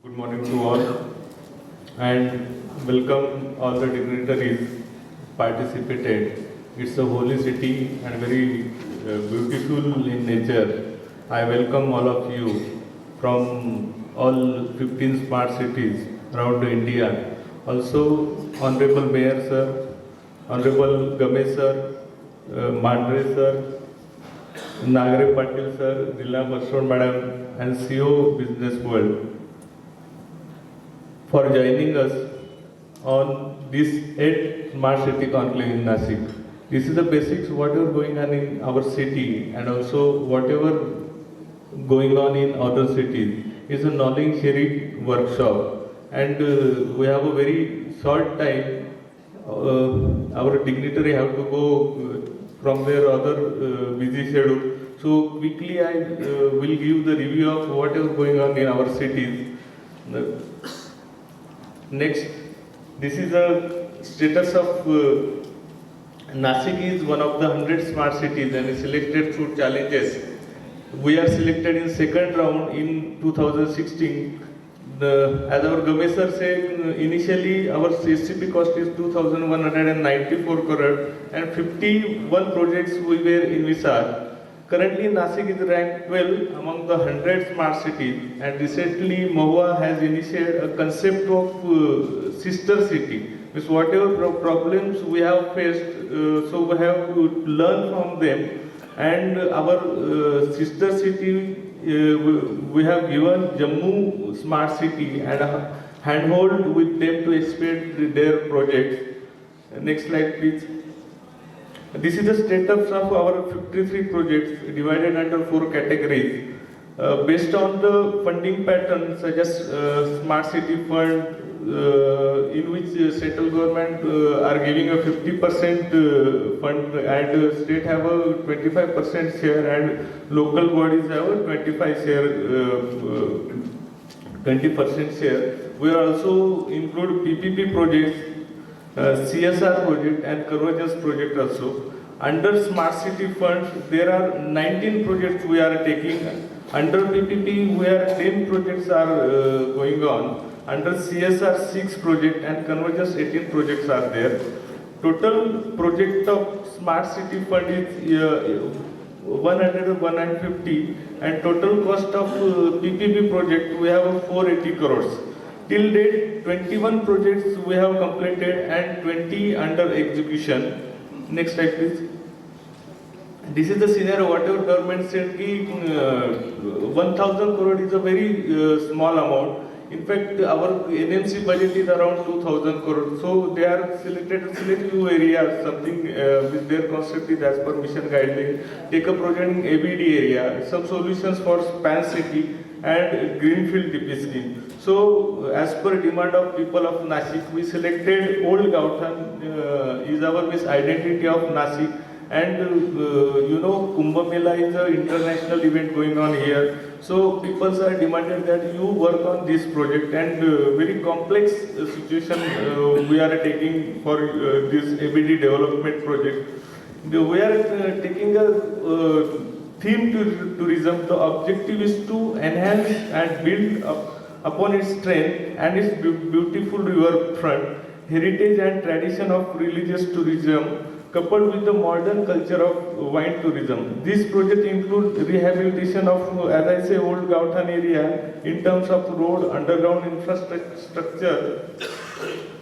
Good morning to all and welcome all the dignitaries participated. It's a holy city and very beautiful in nature. I welcome all of you from all 15 smart cities around India. Also, Honorable Mayor Sir, Honorable Gamesh Sir, Mandre Sir, Nagare Patil Sir, Dila Basron Madam and CEO Business World for joining us on this 8th Smart City Conclave in Nasik. This is the basics whatever going on in our city and also whatever going on in other cities. It's a knowledge sharing workshop and we have a very short time. Our dignitary have to go from their other busy schedule. So quickly I will give the review of whatever going on in our cities. Next, this is a status of Nasik is one of the 100 smart cities and is selected through challenges. We are selected in second round in 2016. As our Gamesh sir said, initially our CSCP cost is 2,194 crore and 51 projects we were envisaged. Currently, Nasik is ranked 12 among the 100 smart cities, and recently MoHUA has initiated a concept of sister city. Means whatever problems we have faced, so we have to learn from them. And our sister city, we have given Jammu smart city and a handhold with them to expand their projects. Next slide, please. This is the status of our 53 projects divided under 4 categories. Based on the funding pattern such as Smart City Fund, in which central government are giving a 50% fund and state have a 25% share and local bodies have a 20% share. We also include PPP projects, CSR project and convergence project also. Under Smart City Funds, there are 19 projects we are taking. Under PPP, where 10 projects are going on. Under CSR, 6 projects and convergence 18 projects are there. Total project of Smart City Fund is 150 and total cost of PPP project we have 480 crores. Till date, 21 projects we have completed and 20 under execution. Next slide, please. This is the scenario. Whatever government said, 1,000 crore is a very small amount. In fact, our NMC budget is around 2,000 crore. So they are selected few areas, something with their concept is as per mission guideline. Take a project in ABD area, some solutions for Span City and Greenfield DP scheme. So, as per demand of people of Nasik, we selected Old Gauthan is our identity of Nasik. And Kumbh Mela is an international event going on here. So, people are demanded that you work on this project and very complex situation we are taking for this ABD development project. We are taking a theme to tourism. The objective is to enhance and build up upon its strength and its beautiful river front, heritage and tradition of religious tourism, coupled with the modern culture of wine tourism. This project includes rehabilitation of, as I say, Old Gauthan area in terms of road, underground infrastructure,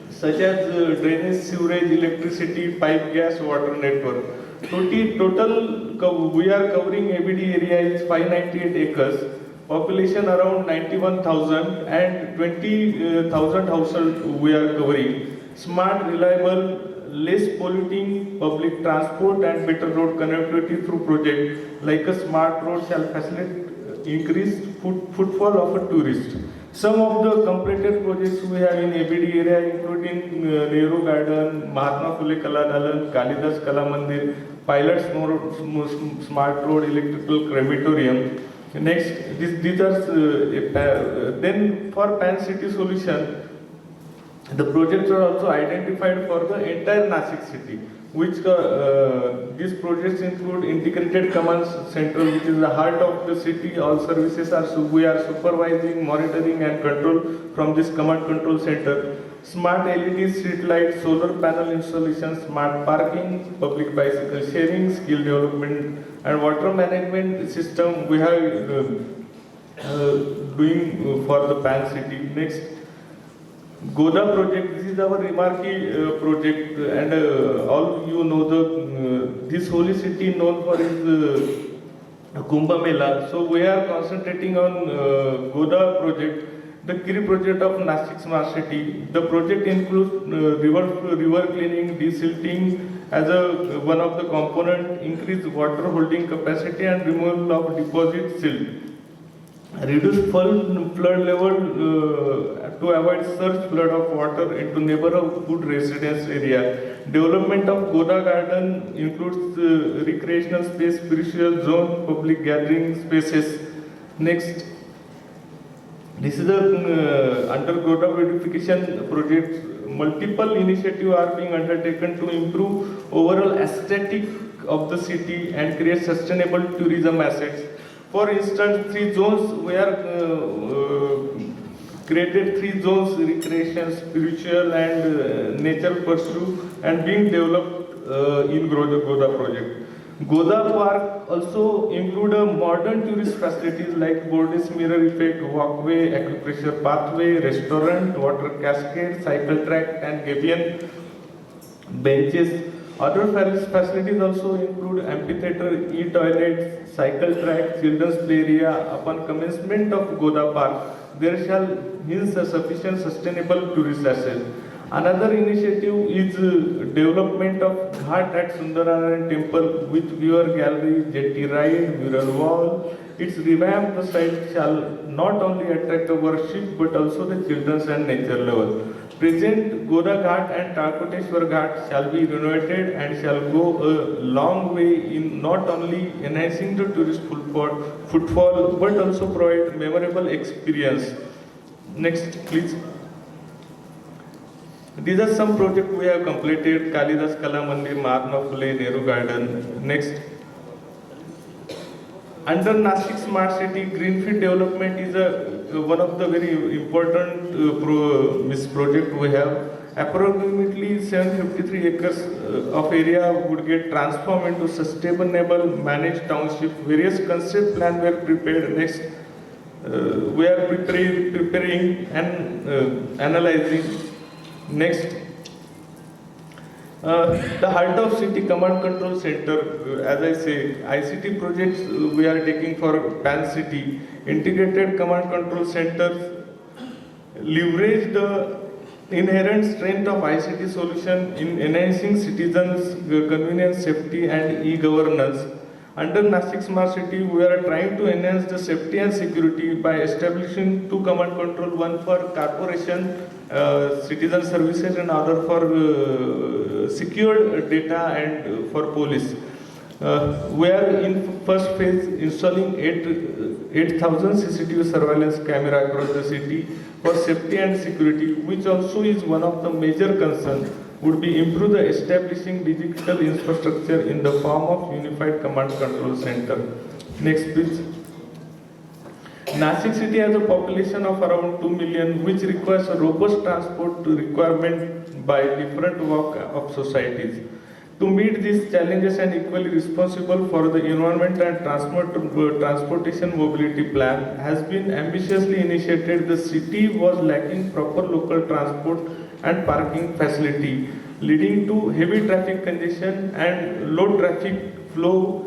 such as drainage, sewerage, electricity, pipe, gas, water network. Total, we are covering ABD area is 598 acres. Population around 91,000 and 20,000 households we are covering. Smart, reliable, less polluting public transport and better road connectivity through project like a smart road shall facilitate increased footfall of a tourist. Some of the completed projects we have in ABD area including Nehru Garden, Mahatma Phule Kala Dalan, Kalidas Kala Mandir, pilot smart road, electrical crematorium. Next, these are then for Pan City solution. The projects are also identified for the entire Nasik city. which these projects include integrated command center, which is the heart of the city. All services are we are supervising, monitoring, and control from this command control center. Smart LED street lights, solar panel installation, smart parking, public bicycle sharing, skill development, and water management system we have doing for the Pan City. Next, Goda project. This is our remarquee project, and all you know this holy city known for its Kumbh Mela. So we are concentrating on Goda project, the key project of Nashik Smart City. The project includes river cleaning, desilting as one of the component, increased water holding capacity and removal of deposit silt. Reduce flood level to avoid surge flood of water into neighborhood residence area. Development of Goda Garden includes recreational space, spiritual zone, public gathering spaces. Next, this is the under Goda beautification project. Multiple initiatives are being undertaken to improve overall aesthetic of the city and create sustainable tourism assets. For instance, 3 zones created 3 zones: recreation, spiritual, and nature pursuit, and being developed in Goda project. Goda Park also include a modern tourist facilities like Bordes mirror effect, walkway, acupressure pathway, restaurant, water cascade, cycle track, and Gabion benches. Other facilities also include amphitheater, e-toilets, cycle track, children's play area. Upon commencement of Goda Park, there shall hence a sufficient sustainable tourist asset. Another initiative is development of Ghat at Sundaranaran Temple with viewer gallery, jetty ride, mural wall. Its revamped site shall not only attract the worship but also the children's and nature level. Present Goda Ghat and Talkoteshwar Ghat shall be renovated and shall go a long way in not only enhancing the tourist footfall but also provide memorable experience. Next, please. These are some projects we have completed: Kalidas Kala Mandir, Mahatma Phule, Nehru Garden. Next, under Nashik Smart City, greenfield development is one of the very important project we have. Approximately 753 acres of area would get transformed into sustainable managed township. Various concept plans were prepared. Next, we are preparing and analyzing. Next, the heart of city command control center, as I say, ICT projects we are taking for Pan City. Integrated command control centers leverage the inherent strength of ICT solution in enhancing citizens' convenience, safety, and e-governance. Under Nashik Smart City, we are trying to enhance the safety and security by establishing 2 command control, one for corporation, citizen services, and other for secure data and for police. We are in first phase installing 8,000 CCTV surveillance camera across the city for safety and security, which also is one of the major concerns. Would be improve the establishing digital infrastructure in the form of unified command control center. Next, please. Nashik city has a population of around 2 million, which requires a robust transport requirement by different walk of societies. To meet these challenges and equally responsible for the environment and transportation mobility plan has been ambitiously initiated. The city was lacking proper local transport and parking facility, leading to heavy traffic congestion and low traffic flow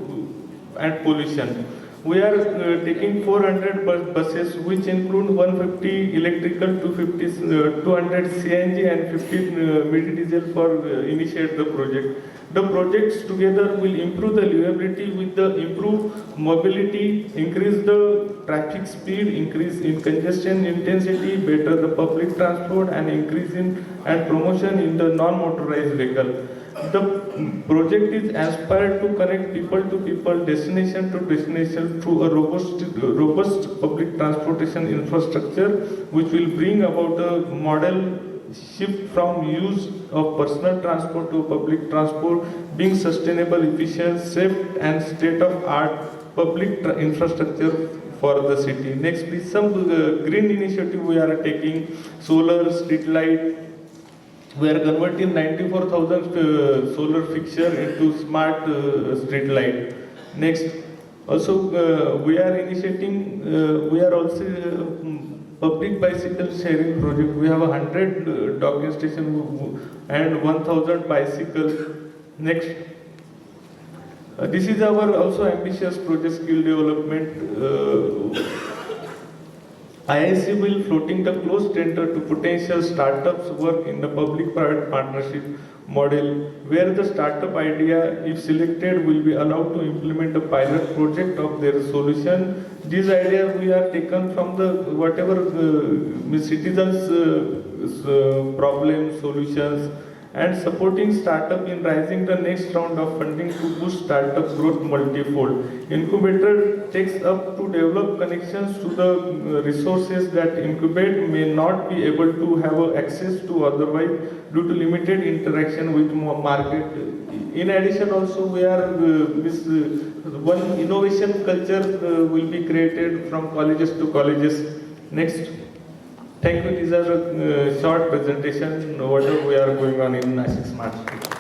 and pollution. We are taking 400 buses, which include 150 electrical, 200 CNG, and 50 mid-diesel for initiate the project. The projects together will improve the livability with the improved mobility, increase the traffic speed, increase in congestion intensity, better the public transport, and increase in and promotion in the non-motorized vehicle. The project is aspired to connect people to people, destination to destination through a robust public transportation infrastructure, which will bring about a model shift from use of personal transport to public transport, being sustainable, efficient, safe, and state-of-art public infrastructure for the city. Next, please, some green initiative we are taking: solar street light. We are converting 94,000 solar fixture into smart street light. Next, also we are initiating, we are also public bicycle sharing project. We have 100 docking station and 1,000 bicycles. Next, this is our also ambitious project, skill development. IIC will floating the closed tender to potential startups work in the public-private partnership model, where the startup idea, if selected, will be allowed to implement a pilot project of their solution. These ideas we are taken from the whatever citizens' problem solutions, and supporting startup in raising the next round of funding to boost startup growth multifold. Incubator takes up to develop connections to the resources that incubate may not be able to have access to otherwise due to limited interaction with market. In addition, also we are one innovation culture will be created from colleges to colleges. Next. Thank you. These are a short presentation whatever we are going on in Nashik Smart City.